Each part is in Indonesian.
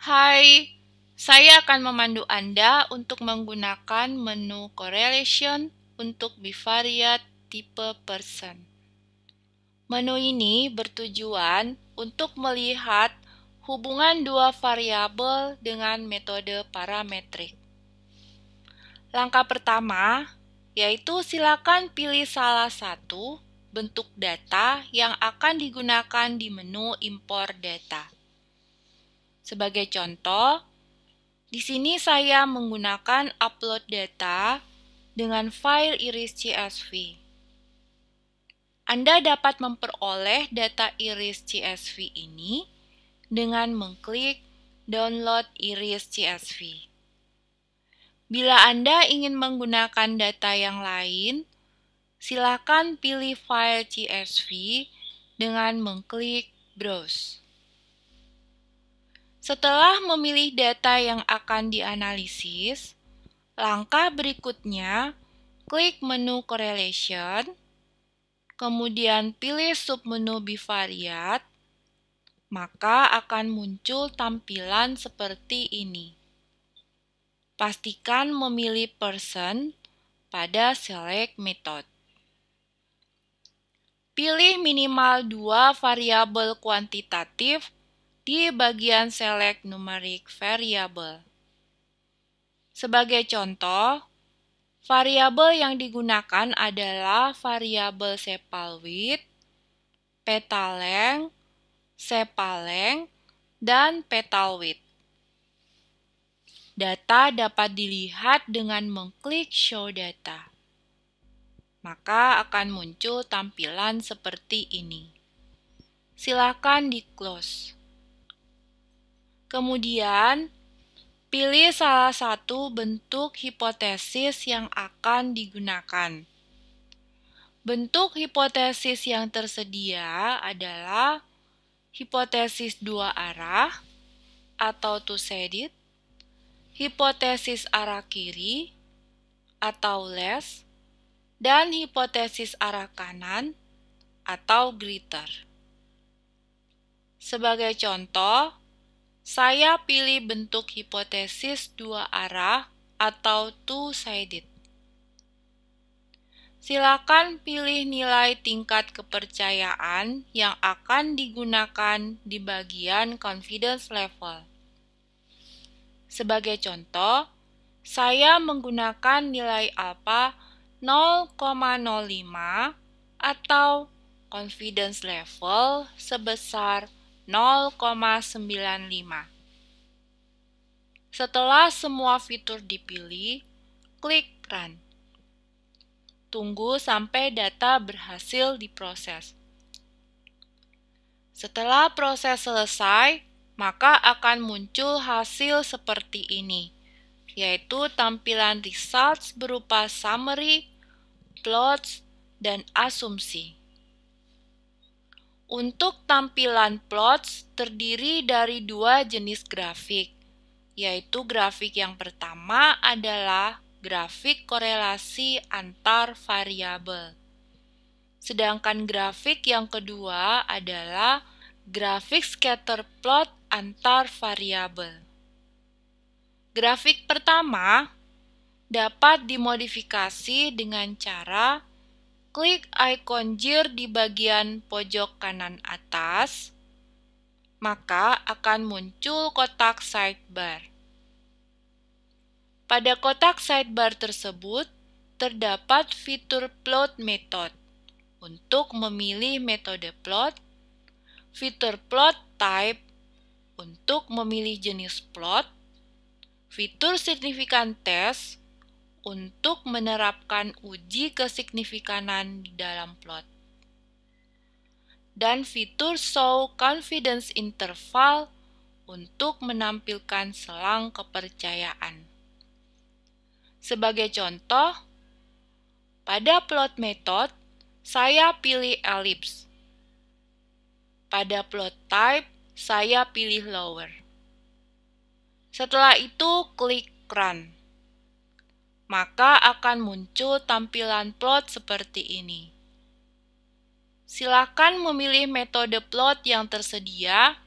Hai, saya akan memandu Anda untuk menggunakan menu correlation untuk bivariate tipe person. Menu ini bertujuan untuk melihat hubungan dua variabel dengan metode parametrik. Langkah pertama, yaitu silakan pilih salah satu bentuk data yang akan digunakan di menu impor data. Sebagai contoh, di sini saya menggunakan upload data dengan file iris CSV. Anda dapat memperoleh data iris CSV ini dengan mengklik download iris CSV. Bila Anda ingin menggunakan data yang lain, silakan pilih file CSV dengan mengklik browse. Setelah memilih data yang akan dianalisis, langkah berikutnya, klik menu correlation, kemudian pilih submenu bivariate, maka akan muncul tampilan seperti ini. Pastikan memilih person pada select method. Pilih minimal 2 variabel kuantitatif di bagian select numeric variable. Sebagai contoh, variabel yang digunakan adalah variabel sepal width, petal length, sepal length, dan petal width. Data dapat dilihat dengan mengklik show data. Maka akan muncul tampilan seperti ini. Silakan di-close. Kemudian, pilih salah satu bentuk hipotesis yang akan digunakan. Bentuk hipotesis yang tersedia adalah hipotesis dua arah atau two-sided, hipotesis arah kiri atau less, dan hipotesis arah kanan atau greater. Sebagai contoh, saya pilih bentuk hipotesis dua arah atau two-sided. Silakan pilih nilai tingkat kepercayaan yang akan digunakan di bagian confidence level. Sebagai contoh, saya menggunakan nilai alpha 0,05 atau confidence level sebesar 0,95. Setelah semua fitur dipilih, klik Run. Tunggu sampai data berhasil diproses. Setelah proses selesai, maka akan muncul hasil seperti ini, yaitu tampilan results berupa summary, plots, dan asumsi. Untuk tampilan plots terdiri dari dua jenis grafik, yaitu grafik yang pertama adalah grafik korelasi antar variabel. Sedangkan grafik yang kedua adalah grafik scatter plot antar variabel. Grafik pertama dapat dimodifikasi dengan cara klik ikon gear di bagian pojok kanan atas, maka akan muncul kotak sidebar. Pada kotak sidebar tersebut, terdapat fitur plot method untuk memilih metode plot, fitur plot type untuk memilih jenis plot, fitur signifikan test untuk menerapkan uji kesigifikanan di dalam plot, dan fitur show confidence interval untuk menampilkan selang kepercayaan. Sebagai contoh, pada plot method, saya pilih ellipse. Pada plot type, saya pilih lower. Setelah itu, klik Run. Maka akan muncul tampilan plot seperti ini. Silakan memilih metode plot yang tersedia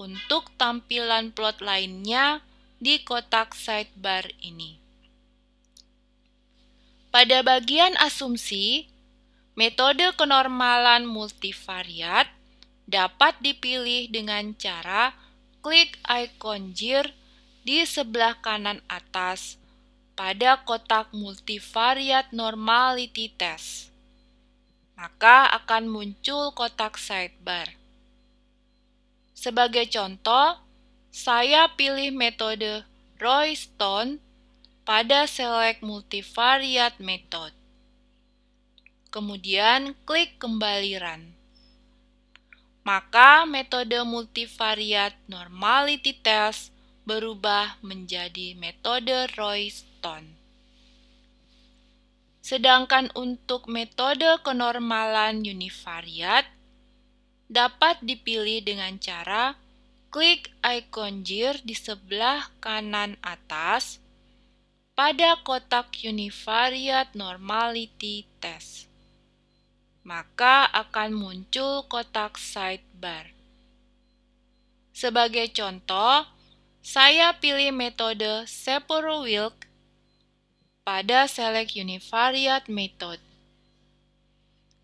untuk tampilan plot lainnya di kotak sidebar ini. Pada bagian asumsi, metode kenormalan multivariat dapat dipilih dengan cara klik ikon gear di sebelah kanan atas pada kotak multivariat normality test. Maka akan muncul kotak sidebar. Sebagai contoh, saya pilih metode Royston pada select multivariate method. Kemudian klik kembali run. Maka metode multivariate normality test berubah menjadi metode Royston. Sedangkan untuk metode kenormalan univariate dapat dipilih dengan cara klik ikon gear di sebelah kanan atas pada kotak univariate normality test. Maka akan muncul kotak sidebar. Sebagai contoh, saya pilih metode Shapiro-Wilk pada select univariate method.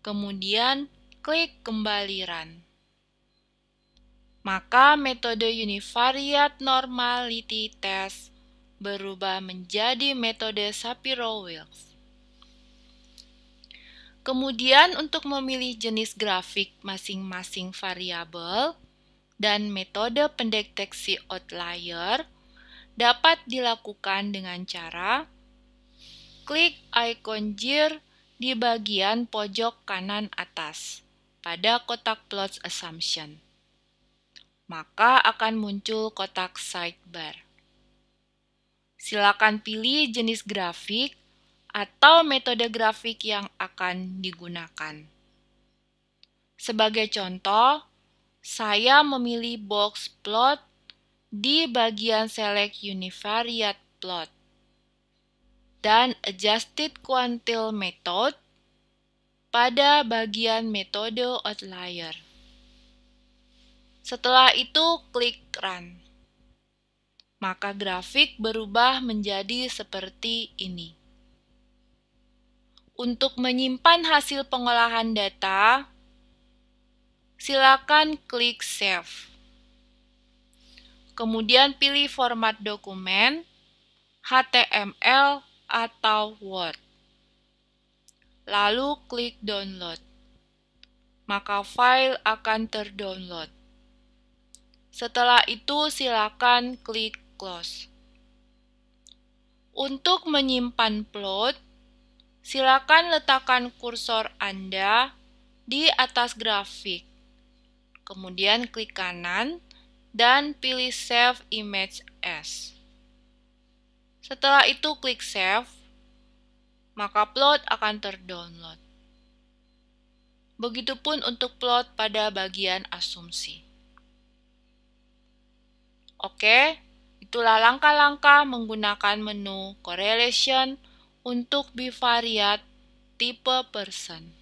Kemudian klik kembali run. Maka metode univariate normality test berubah menjadi metode Shapiro-Wilk. Kemudian untuk memilih jenis grafik masing-masing variabel dan metode pendeteksi outlier dapat dilakukan dengan cara klik ikon gear di bagian pojok kanan atas pada kotak plot assumption. Maka akan muncul kotak sidebar. Silakan pilih jenis grafik atau metode grafik yang akan digunakan. Sebagai contoh, saya memilih box plot di bagian select univariate plot dan adjusted quantile method pada bagian metode outlier. Setelah itu klik run. Maka grafik berubah menjadi seperti ini. Untuk menyimpan hasil pengolahan data, silakan klik Save. Kemudian pilih format dokumen, HTML atau Word. Lalu klik Download. Maka file akan terdownload. Setelah itu silakan klik Close. Untuk menyimpan plot, silakan letakkan kursor Anda di atas grafik. Kemudian klik kanan dan pilih Save Image As. Setelah itu klik Save, maka plot akan terdownload. Begitupun untuk plot pada bagian asumsi. Oke, itulah langkah-langkah menggunakan menu correlation untuk bivariate tipe person.